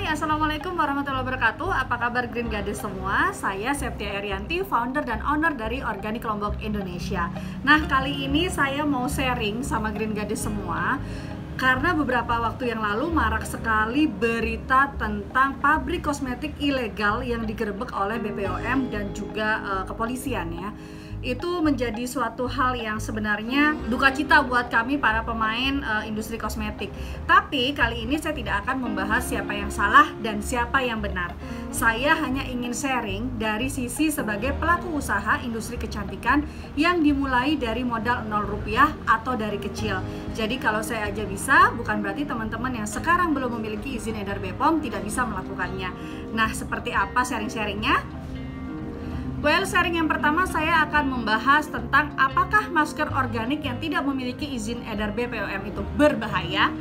Assalamualaikum warahmatullahi wabarakatuh. Apa kabar Green Gadis semua? Saya Septia Erianti, founder dan owner dari Organik Lombok Indonesia. Nah, kali ini saya mau sharing sama Green Gadis semua karena beberapa waktu yang lalu marak sekali berita tentang pabrik kosmetik ilegal yang digerebek oleh BPOM dan juga kepolisian ya. Itu menjadi suatu hal yang sebenarnya duka cita buat kami para pemain industri kosmetik. Tapi kali ini saya tidak akan membahas siapa yang salah dan siapa yang benar. Saya hanya ingin sharing dari sisi sebagai pelaku usaha industri kecantikan yang dimulai dari modal 0 rupiah atau dari kecil. Jadi kalau saya aja bisa, bukan berarti teman-teman yang sekarang belum memiliki izin edar BPOM tidak bisa melakukannya. Nah, seperti apa sharing-sharingnya? Well, sharing yang pertama saya akan membahas tentang apakah masker organik yang tidak memiliki izin edar BPOM itu berbahaya.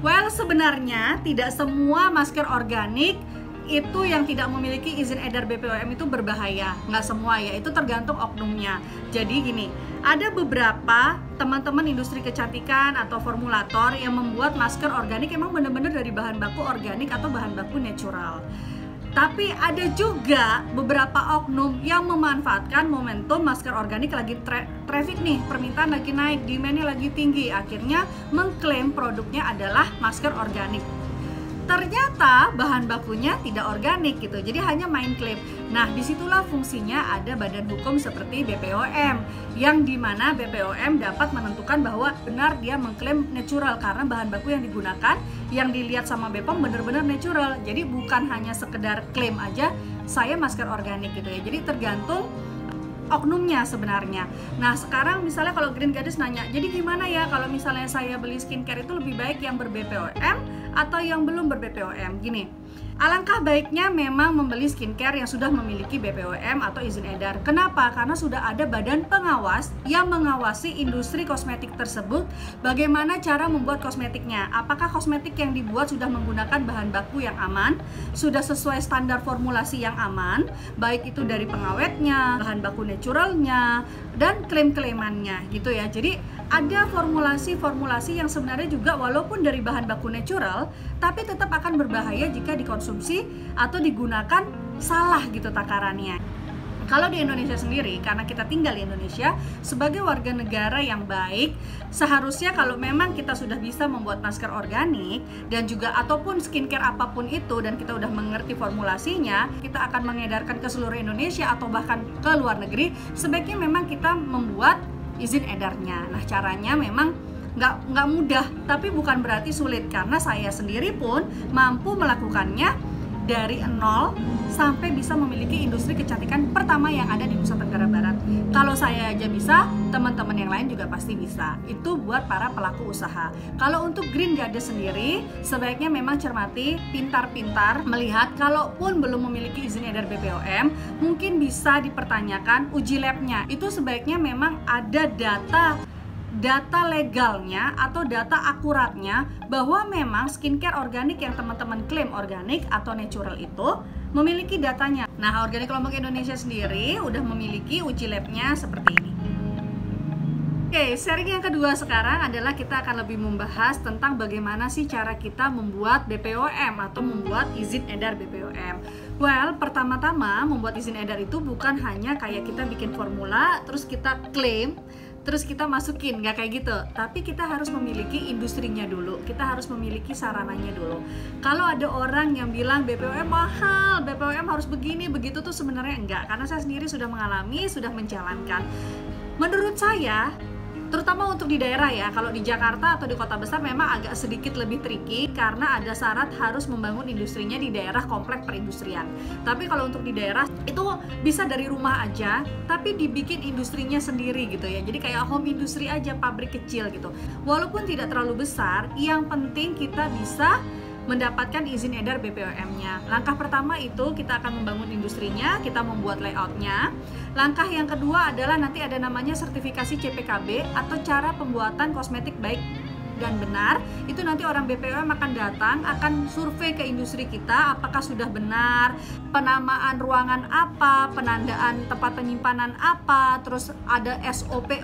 Well, sebenarnya tidak semua masker organik itu yang tidak memiliki izin edar BPOM itu berbahaya. Nggak semua ya, itu tergantung oknumnya. Jadi gini, ada beberapa teman-teman industri kecantikan atau formulator yang membuat masker organik emang benar-benar dari bahan baku organik atau bahan baku natural. Tapi ada juga beberapa oknum yang memanfaatkan momentum masker organik lagi traffic nih, permintaan lagi naik, demand-nya lagi tinggi, akhirnya mengklaim produknya adalah masker organik. Ternyata bahan bakunya tidak organik gitu, jadi hanya main klaim. Nah, disitulah fungsinya ada badan hukum seperti BPOM, yang dimana BPOM dapat menentukan bahwa benar dia mengklaim natural karena bahan baku yang digunakan, yang dilihat sama BPOM benar-benar natural. Jadi bukan hanya sekedar klaim aja saya masker organik gitu ya. Jadi tergantung oknumnya sebenarnya. Nah, sekarang misalnya kalau Green Gadis nanya, jadi gimana ya kalau misalnya saya beli skincare itu lebih baik yang ber-BPOM atau yang belum ber-BPOM? Gini, alangkah baiknya memang membeli skincare yang sudah memiliki BPOM atau izin edar. Kenapa? Karena sudah ada badan pengawas yang mengawasi industri kosmetik tersebut, bagaimana cara membuat kosmetiknya. Apakah kosmetik yang dibuat sudah menggunakan bahan baku yang aman, sudah sesuai standar formulasi yang aman, baik itu dari pengawetnya, bahan baku naturalnya, dan klaim-klaimannya gitu ya. Jadi ada formulasi-formulasi yang sebenarnya juga walaupun dari bahan baku natural, tapi tetap akan berbahaya jika dikonsumsi atau digunakan salah gitu takarannya. Kalau di Indonesia sendiri, karena kita tinggal di Indonesia, sebagai warga negara yang baik, seharusnya kalau memang kita sudah bisa membuat masker organik dan juga ataupun skincare apapun itu dan kita udah mengerti formulasinya, kita akan mengedarkan ke seluruh Indonesia atau bahkan ke luar negeri, sebaiknya memang kita membuat izin edarnya. Nah, caranya memang nggak mudah, tapi bukan berarti sulit, karena saya sendiri pun mampu melakukannya dari nol sampai bisa memiliki industri kecantikan pertama yang ada di Nusa Tenggara Barat. Kalau saya aja bisa, teman-teman yang lain juga pasti bisa. Itu buat para pelaku usaha. Kalau untuk Green Gadis sendiri, sebaiknya memang cermati, pintar-pintar melihat, kalaupun belum memiliki izin edar BPOM, mungkin bisa dipertanyakan uji labnya. Itu sebaiknya memang ada data legalnya atau data akuratnya bahwa memang skincare organik yang teman-teman klaim organik atau natural itu memiliki datanya. Nah, Organik Lombok Indonesia sendiri udah memiliki uji labnya seperti ini. Oke, sharing yang kedua sekarang adalah kita akan lebih membahas tentang bagaimana sih cara kita membuat BPOM atau membuat izin edar BPOM. Well, pertama-tama membuat izin edar itu bukan hanya kayak kita bikin formula terus kita klaim terus kita masukin, nggak kayak gitu. Tapi kita harus memiliki industrinya dulu, kita harus memiliki sarananya dulu. Kalau ada orang yang bilang BPOM mahal, BPOM harus begini, begitu, tuh sebenarnya enggak. Karena saya sendiri sudah mengalami, sudah menjalankan. Menurut saya, terutama untuk di daerah ya, kalau di Jakarta atau di kota besar memang agak sedikit lebih tricky karena ada syarat harus membangun industrinya di daerah komplek perindustrian. Tapi kalau untuk di daerah itu bisa dari rumah aja, tapi dibikin industrinya sendiri gitu ya. Jadi kayak home industry aja, pabrik kecil gitu. Walaupun tidak terlalu besar, yang penting kita bisa mendapatkan izin edar BPOM-nya. Langkah pertama itu kita akan membangun industrinya, kita membuat layout-nya. Langkah yang kedua adalah nanti ada namanya sertifikasi CPKB atau cara pembuatan kosmetik baik dan benar, itu nanti orang BPOM akan datang, akan survei ke industri kita apakah sudah benar, penamaan ruangan apa, penandaan tempat penyimpanan apa, terus ada SOP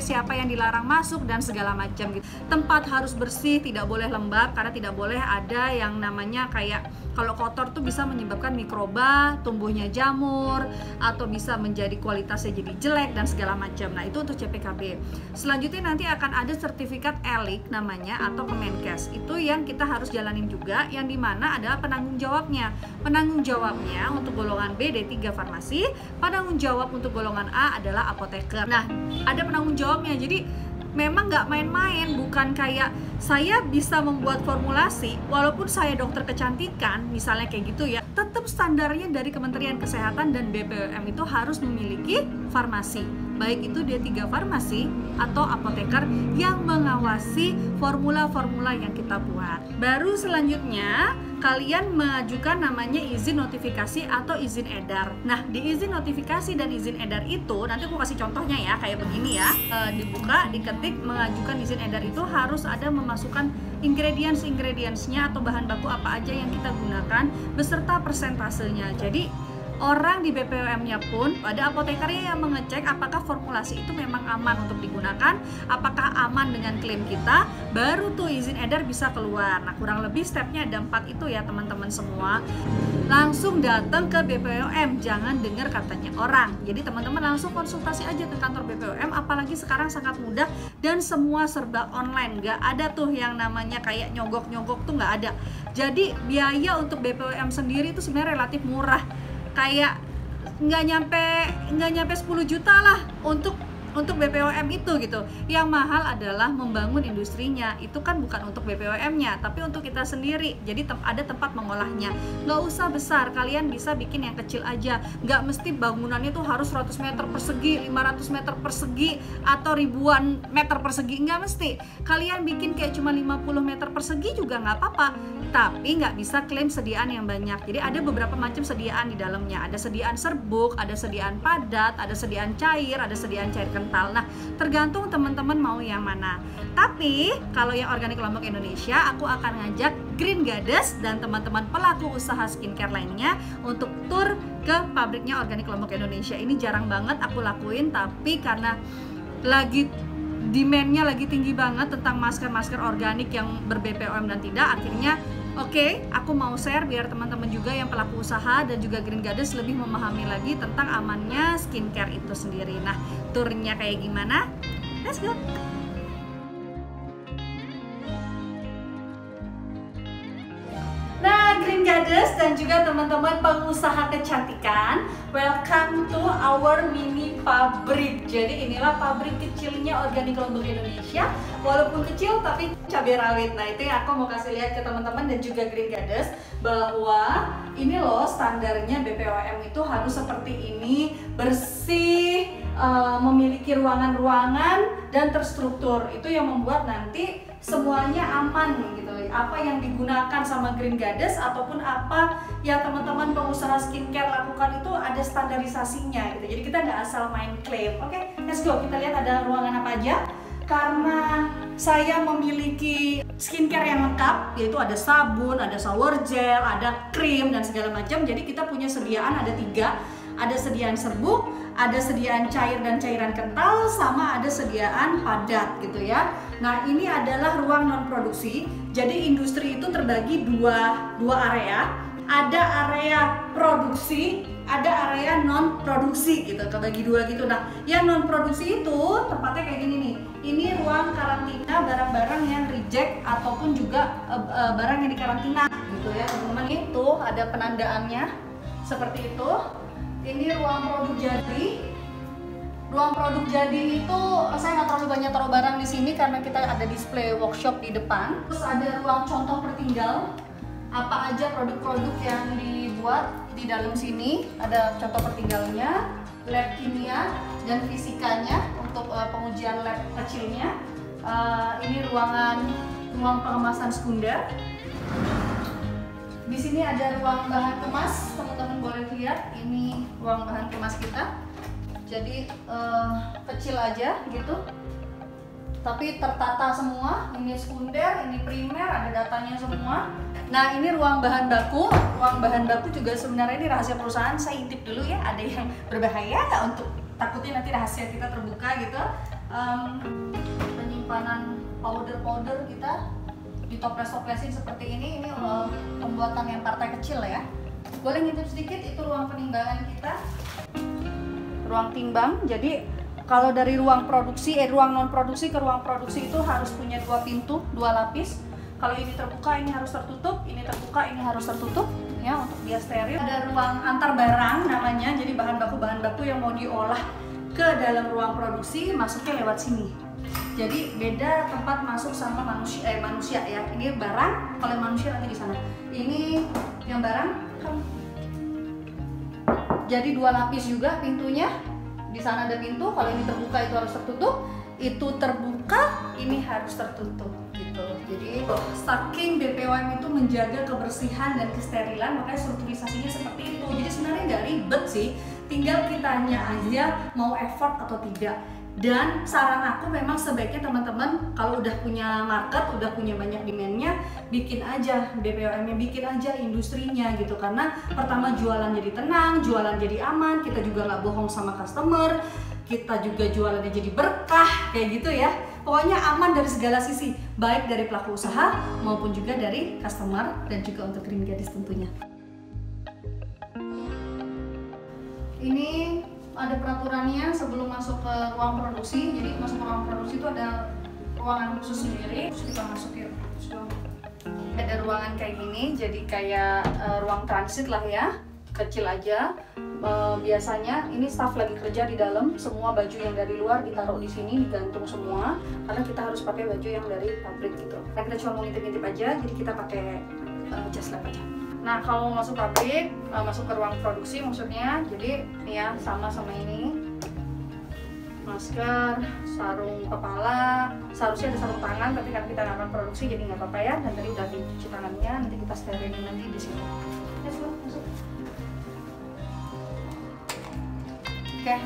siapa yang dilarang masuk dan segala macam gitu. Tempat harus bersih, tidak boleh lembab karena tidak boleh ada yang namanya kayak kalau kotor tuh bisa menyebabkan mikroba, tumbuhnya jamur, atau bisa menjadi kualitasnya jadi jelek dan segala macam. Nah, itu untuk CPKB. Selanjutnya nanti akan ada sertifikat ELIK namanya atau Kemenkes. Itu yang kita harus jalanin juga, yang dimana adalah penanggung jawabnya. Penanggung jawabnya untuk golongan B D3 farmasi, penanggung jawab untuk golongan A adalah apoteker. Nah, ada penanggung jawabnya. Jadi memang nggak main-main, bukan kayak saya bisa membuat formulasi walaupun saya dokter kecantikan misalnya kayak gitu ya, tetap standarnya dari Kementerian Kesehatan dan BPOM itu harus memiliki farmasi, baik itu D3 farmasi atau apoteker yang mengawasi formula-formula yang kita buat. Baru selanjutnya kalian mengajukan namanya izin notifikasi atau izin edar. Nah, di izin notifikasi dan izin edar itu nanti aku kasih contohnya ya, kayak begini ya. Dibuka, diketik, mengajukan izin edar itu harus ada memasukkan ingredients-nya atau bahan baku apa aja yang kita gunakan beserta persentasenya. Jadi orang di BPOM-nya pun ada apotekernya yang mengecek apakah formulasi itu memang aman untuk digunakan, apakah aman dengan klaim kita, baru tuh izin edar bisa keluar. Nah, kurang lebih stepnya ada 4 itu ya teman-teman semua. Langsung datang ke BPOM, jangan dengar katanya orang. Jadi teman-teman langsung konsultasi aja ke kantor BPOM, apalagi sekarang sangat mudah dan semua serba online. Nggak ada tuh yang namanya kayak nyogok-nyogok tuh nggak ada. Jadi biaya untuk BPOM sendiri itu sebenarnya relatif murah. Kayak nggak nyampe 10 juta lah untuk BPOM itu gitu. Yang mahal adalah membangun industrinya. Itu kan bukan untuk BPOM-nya, tapi untuk kita sendiri. Jadi ada tempat mengolahnya. Nggak usah besar, kalian bisa bikin yang kecil aja. Nggak mesti bangunannya tuh harus 100 meter persegi, 500 meter persegi, atau ribuan meter persegi. Nggak mesti. Kalian bikin kayak cuma 50 meter persegi juga nggak apa-apa. Tapi nggak bisa klaim sediaan yang banyak. Jadi ada beberapa macam sediaan di dalamnya. Ada sediaan serbuk, ada sediaan padat, ada sediaan cair, ada sediaan cair kental. Nah, tergantung teman-teman mau yang mana. Tapi kalau yang Organik Lombok Indonesia, aku akan ngajak Green Goddess dan teman-teman pelaku usaha skincare lainnya untuk tur ke pabriknya Organik Lombok Indonesia. Ini jarang banget aku lakuin, tapi karena lagi demand-nya lagi tinggi banget tentang masker-masker organik yang ber-BPOM dan tidak, akhirnya oke, aku mau share biar teman-teman juga yang pelaku usaha dan juga Green Goddess lebih memahami lagi tentang amannya skincare itu sendiri. Nah, turnya kayak gimana? Let's go! Nah, Green Goddess dan juga teman-teman pengusaha kecantikan, welcome to our mini pabrik. Jadi inilah pabrik kecilnya Organik Lombok Indonesia. Walaupun kecil tapi cabai rawit. Nah, itu yang aku mau kasih lihat ke teman-teman dan juga Green Goddess, bahwa ini loh standarnya BPOM itu harus seperti ini, bersih, memiliki ruangan-ruangan dan terstruktur. Itu yang membuat nanti semuanya aman gitu. Apa yang digunakan sama Green Goddess ataupun apa yang teman-teman pengusaha skincare lakukan itu ada standarisasinya gitu. Jadi kita nggak asal main klaim. Oke, let's go. Kita lihat ada ruangan apa aja. Karena saya memiliki skincare yang lengkap, yaitu ada sabun, ada shower gel, ada krim dan segala macam. Jadi kita punya sediaan ada 3. Ada sediaan serbuk, ada sediaan cair dan cairan kental, sama ada sediaan padat gitu ya. Nah, ini adalah ruang non produksi. Jadi industri itu terbagi dua area. Ada area produksi, ada area non produksi gitu, kebagi 2 gitu. Nah, yang non produksi itu tempatnya kayak gini nih. Ini ruang karantina barang-barang yang reject ataupun juga barang yang dikarantina gitu ya teman-teman. Itu ada penandaannya seperti itu. Ini ruang produk jadi. Ruang produk jadi itu saya nggak terlalu banyak taruh barang di sini karena kita ada display workshop di depan. Terus ada ruang contoh pertinggal. Apa aja produk-produk yang dibuat di dalam sini. Ada contoh pertinggalnya, lab kimia dan fisikanya untuk pengujian lab kecilnya. Ini ruang pengemasan sekunder. Di sini ada ruang bahan kemas, teman-teman boleh lihat. Ini ruang bahan kemas kita. Jadi kecil aja gitu. tapi tertata semua. Ini sekunder, ini primer, ada datanya semua. Nah, ini ruang bahan baku. Ruang bahan baku juga sebenarnya ini rahasia perusahaan. Saya intip dulu ya, ada yang berbahaya nggak, untuk takutnya nanti rahasia kita terbuka gitu. Penyimpanan powder kita ditoples-toplesin seperti ini pembuatan yang partai kecil ya. Boleh ngintip sedikit, itu ruang penimbangan kita, ruang timbang. Jadi kalau dari ruang produksi, ruang non produksi ke ruang produksi itu harus punya 2 pintu, 2 lapis. Kalau ini terbuka, ini harus tertutup. Ini terbuka, ini harus tertutup ya, untuk dia steril. Ada ruang antar barang namanya. Jadi bahan baku yang mau diolah ke dalam ruang produksi masuknya lewat sini. Jadi beda tempat masuk sama manusia ya. Ini barang, kalau manusia nanti di sana. Ini yang barang. Jadi 2 lapis juga pintunya. Di sana ada pintu, kalau ini terbuka itu harus tertutup, itu terbuka, ini harus tertutup gitu. Jadi saking BPOM itu menjaga kebersihan dan kesterilan, makanya strukturisasinya seperti itu. Jadi sebenarnya nggak ribet sih, tinggal kitanya aja mau effort atau tidak. Dan saran aku memang sebaiknya teman-teman kalau udah punya market, udah punya banyak demandnya, bikin aja BPOM-nya, bikin aja industrinya gitu. Karena pertama jualan jadi tenang, jualan jadi aman, kita juga nggak bohong sama customer, kita juga jualannya jadi berkah kayak gitu ya. Pokoknya aman dari segala sisi, baik dari pelaku usaha maupun juga dari customer dan juga untuk Green Gadis tentunya. Ini ada peraturannya sebelum masuk ke ruang produksi. Jadi masuk ke ruang produksi itu ada ruangan khusus sendiri. Terus kita masuk ya. Ada ruangan kayak gini, jadi kayak ruang transit lah ya, kecil aja. Biasanya ini staff lagi kerja di dalam, semua baju yang dari luar ditaruh di sini, digantung semua, karena kita harus pakai baju yang dari pabrik gitu. Nah, kita cuma mau ngintip-ngintip aja, jadi kita pakai jas lab aja. Nah, kalau masuk pabrik, masuk ke ruang produksi maksudnya, jadi ya sama ini, masker, sarung kepala, seharusnya ada sarung tangan, tapi kan kita nggak akan produksi jadi nggak apa-apa ya. Dan tadi udah dicuci tangannya, nanti kita sterilin nanti di sini. Let's go, masuk. Oke,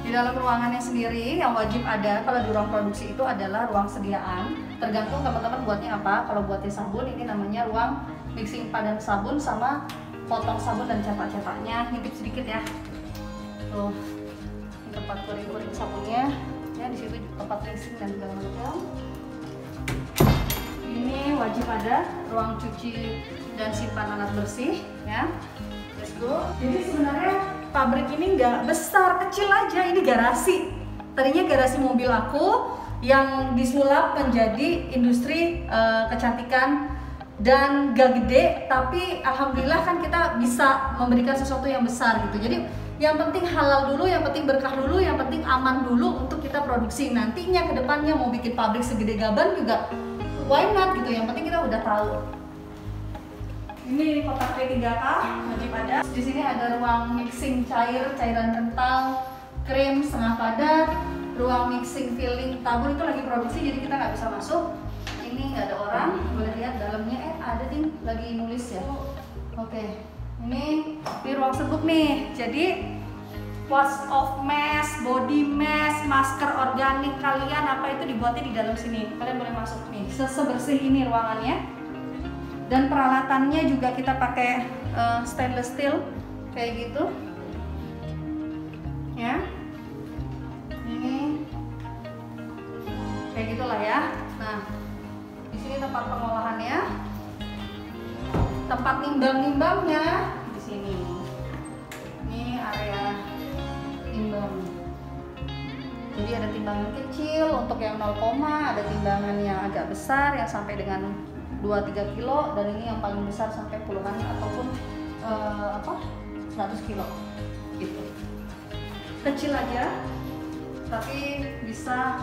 di dalam ruangannya sendiri yang wajib ada kalau di ruang produksi itu adalah ruang sediaan. Tergantung teman-teman buatnya apa. Kalau buatnya sabun, ini namanya ruang mixing padan sabun sama potong sabun dan cetak-cetaknya. Ngintip sedikit ya. Tuh, tempat kuring-kuring sabunnya. Ya, di situ tempat mixing dan segala macam. Ini wajib ada ruang cuci dan simpan alat bersih ya. Let's go. Jadi sebenarnya pabrik ini nggak besar, kecil aja. Ini garasi. Tadinya garasi mobil aku yang disulap menjadi industri kecantikan dan gak gede, tapi alhamdulillah kan kita bisa memberikan sesuatu yang besar gitu. Jadi yang penting halal dulu, yang penting berkah dulu, yang penting aman dulu untuk kita produksi. Nantinya ke depannya mau bikin pabrik segede gaban juga why not gitu, yang penting kita udah tahu. Ini kotak P3K wajib ada. Di sini ada ruang mixing cair, cairan kental, krim setengah padat, ruang mixing filling tabur itu lagi produksi jadi kita nggak bisa masuk. Ini nggak ada orang, boleh lihat dalamnya. Ada ding lagi nulis ya. Oke, ini ruang serbuk nih. Jadi wash off mask, body mask, masker organik kalian apa itu dibuatnya di dalam sini. Kalian boleh masuk nih. Sebersih ini ruangannya. Dan peralatannya juga kita pakai stainless steel kayak gitu. Ya. Ini kayak gitulah ya. Nah, di sini tempat pengolahannya, tempat nimbang-nimbangnya di sini. Ini area timbang. Jadi ada timbangan kecil untuk yang 0, ada timbangan yang agak besar yang sampai dengan 2-3 kilo, dan ini yang paling besar sampai puluhan ataupun 100 kilo gitu. Kecil aja tapi bisa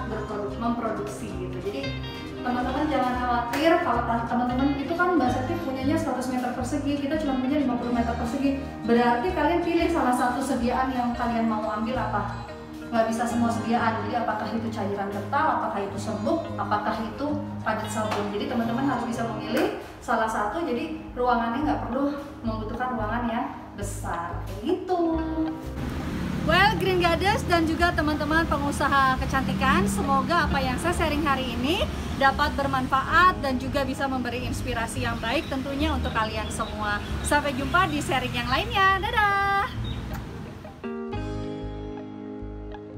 memproduksi gitu. Jadi teman-teman jangan khawatir kalau teman-teman itu kan Mbak Septi punyanya 100 meter persegi, kita cuma punya 50 meter persegi. Berarti kalian pilih salah satu sediaan yang kalian mau ambil apa. Nggak bisa semua sediaan, jadi apakah itu cairan kental, apakah itu serbuk, apakah itu padat sabun. Jadi teman-teman harus bisa memilih salah satu, jadi ruangannya nggak perlu membutuhkan ruangan yang besar kayak gitu. Well, Green Goddess dan juga teman-teman pengusaha kecantikan, semoga apa yang saya sharing hari ini dapat bermanfaat dan juga bisa memberi inspirasi yang baik tentunya untuk kalian semua. Sampai jumpa di sharing yang lainnya. Dadah!